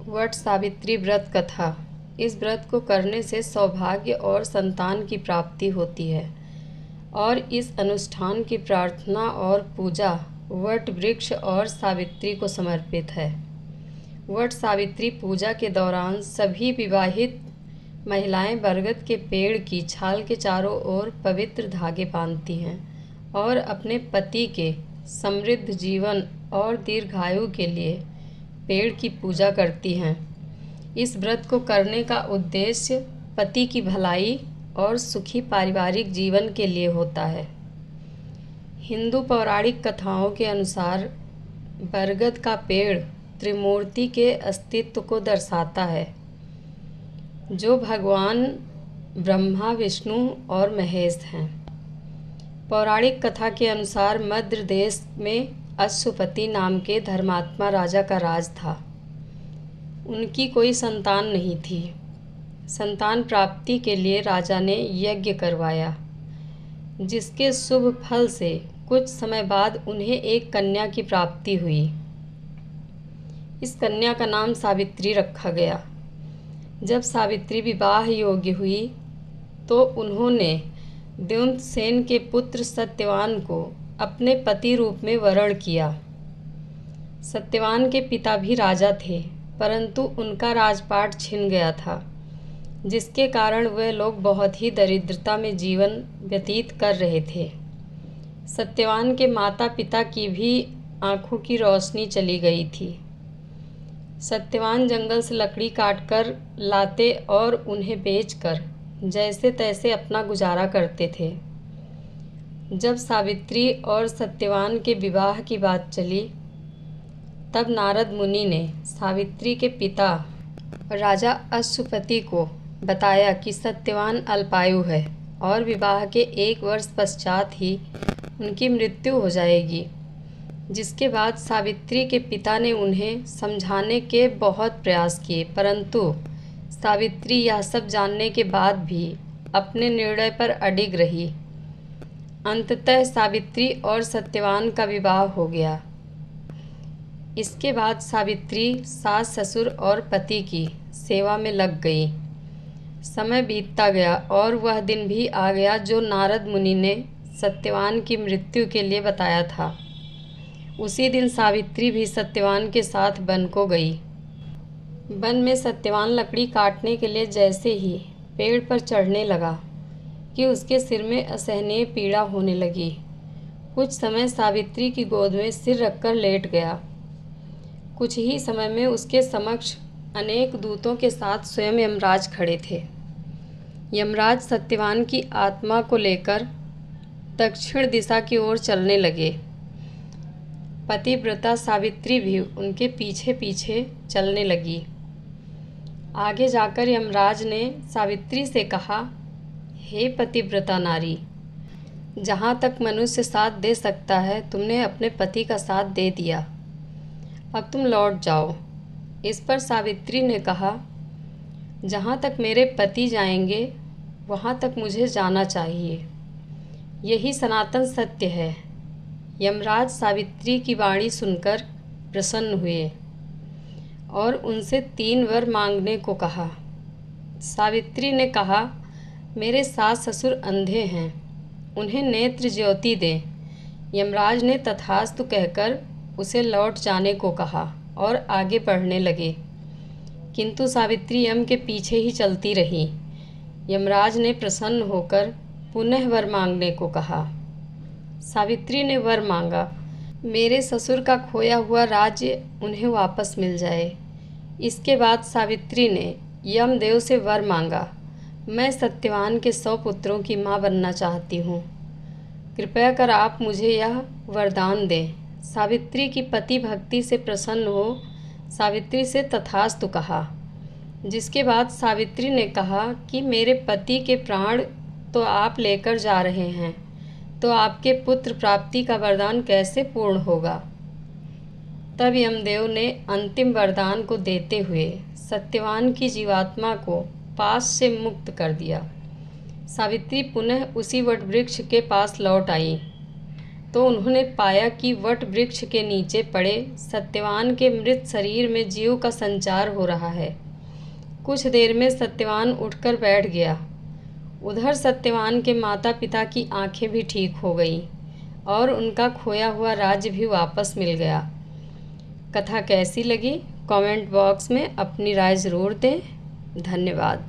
वट सावित्री व्रत कथा। इस व्रत को करने से सौभाग्य और संतान की प्राप्ति होती है और इस अनुष्ठान की प्रार्थना और पूजा वट वृक्ष और सावित्री को समर्पित है। वट सावित्री पूजा के दौरान सभी विवाहित महिलाएं बरगद के पेड़ की छाल के चारों ओर पवित्र धागे बांधती हैं और अपने पति के समृद्ध जीवन और दीर्घायु के लिए पेड़ की पूजा करती हैं। इस व्रत को करने का उद्देश्य पति की भलाई और सुखी पारिवारिक जीवन के लिए होता है। हिंदू पौराणिक कथाओं के अनुसार बरगद का पेड़ त्रिमूर्ति के अस्तित्व को दर्शाता है, जो भगवान ब्रह्मा, विष्णु और महेश हैं। पौराणिक कथा के अनुसार मध्य देश में अश्वपति नाम के धर्मात्मा राजा का राज था। उनकी कोई संतान नहीं थी। संतान प्राप्ति के लिए राजा ने यज्ञ करवाया, जिसके शुभ फल से कुछ समय बाद उन्हें एक कन्या की प्राप्ति हुई। इस कन्या का नाम सावित्री रखा गया। जब सावित्री विवाह योग्य हुई तो उन्होंने द्युम्नसेन के पुत्र सत्यवान को अपने पति रूप में वरण किया। सत्यवान के पिता भी राजा थे, परंतु उनका राजपाट छिन गया था, जिसके कारण वे लोग बहुत ही दरिद्रता में जीवन व्यतीत कर रहे थे। सत्यवान के माता पिता की भी आंखों की रोशनी चली गई थी। सत्यवान जंगल से लकड़ी काटकर लाते और उन्हें बेचकर जैसे तैसे अपना गुजारा करते थे। जब सावित्री और सत्यवान के विवाह की बात चली, तब नारद मुनि ने सावित्री के पिता राजा अश्वपति को बताया कि सत्यवान अल्पायु है और विवाह के 1 वर्ष पश्चात ही उनकी मृत्यु हो जाएगी। जिसके बाद सावित्री के पिता ने उन्हें समझाने के बहुत प्रयास किए, परंतु सावित्री यह सब जानने के बाद भी अपने निर्णय पर अडिग रही। अंततः सावित्री और सत्यवान का विवाह हो गया। इसके बाद सावित्री सास ससुर और पति की सेवा में लग गई। समय बीतता गया और वह दिन भी आ गया जो नारद मुनि ने सत्यवान की मृत्यु के लिए बताया था। उसी दिन सावित्री भी सत्यवान के साथ वन को गई। वन में सत्यवान लकड़ी काटने के लिए जैसे ही पेड़ पर चढ़ने लगा कि उसके सिर में असहनीय पीड़ा होने लगी। कुछ समय सावित्री की गोद में सिर रखकर लेट गया। कुछ ही समय में उसके समक्ष अनेक दूतों के साथ स्वयं यमराज खड़े थे। यमराज सत्यवान की आत्मा को लेकर दक्षिण दिशा की ओर चलने लगे। पतिव्रता सावित्री भी उनके पीछे पीछे चलने लगी। आगे जाकर यमराज ने सावित्री से कहा, हे पतिव्रता नारी, जहाँ तक मनुष्य साथ दे सकता है तुमने अपने पति का साथ दे दिया, अब तुम लौट जाओ। इस पर सावित्री ने कहा, जहाँ तक मेरे पति जाएंगे वहाँ तक मुझे जाना चाहिए, यही सनातन सत्य है। यमराज सावित्री की वाणी सुनकर प्रसन्न हुए और उनसे 3 वर मांगने को कहा। सावित्री ने कहा, मेरे सास ससुर अंधे हैं, उन्हें नेत्र ज्योति दें। यमराज ने तथास्तु कहकर उसे लौट जाने को कहा और आगे बढ़ने लगे, किंतु सावित्री यम के पीछे ही चलती रही। यमराज ने प्रसन्न होकर पुनः वर मांगने को कहा। सावित्री ने वर मांगा, मेरे ससुर का खोया हुआ राज्य उन्हें वापस मिल जाए। इसके बाद सावित्री ने यमदेव से वर मांगा, मैं सत्यवान के 100 पुत्रों की माँ बनना चाहती हूँ, कृपया कर आप मुझे यह वरदान दें। सावित्री की पति भक्ति से प्रसन्न हो सावित्री से तथास्तु कहा। जिसके बाद सावित्री ने कहा कि मेरे पति के प्राण तो आप लेकर जा रहे हैं, तो आपके पुत्र प्राप्ति का वरदान कैसे पूर्ण होगा। तब यमदेव ने अंतिम वरदान को देते हुए सत्यवान की जीवात्मा को पास से मुक्त कर दिया। सावित्री पुनः उसी वटवृक्ष के पास लौट आई। तो उन्होंने पाया कि वट वृक्ष के नीचे पड़े सत्यवान के मृत शरीर में जीव का संचार हो रहा है। कुछ देर में सत्यवान उठकर बैठ गया। उधर सत्यवान के माता पिता की आंखें भी ठीक हो गईं और उनका खोया हुआ राज्य भी वापस मिल गया। कथा कैसी लगी कमेंट बॉक्स में अपनी राय ज़रूर दें। धन्यवाद।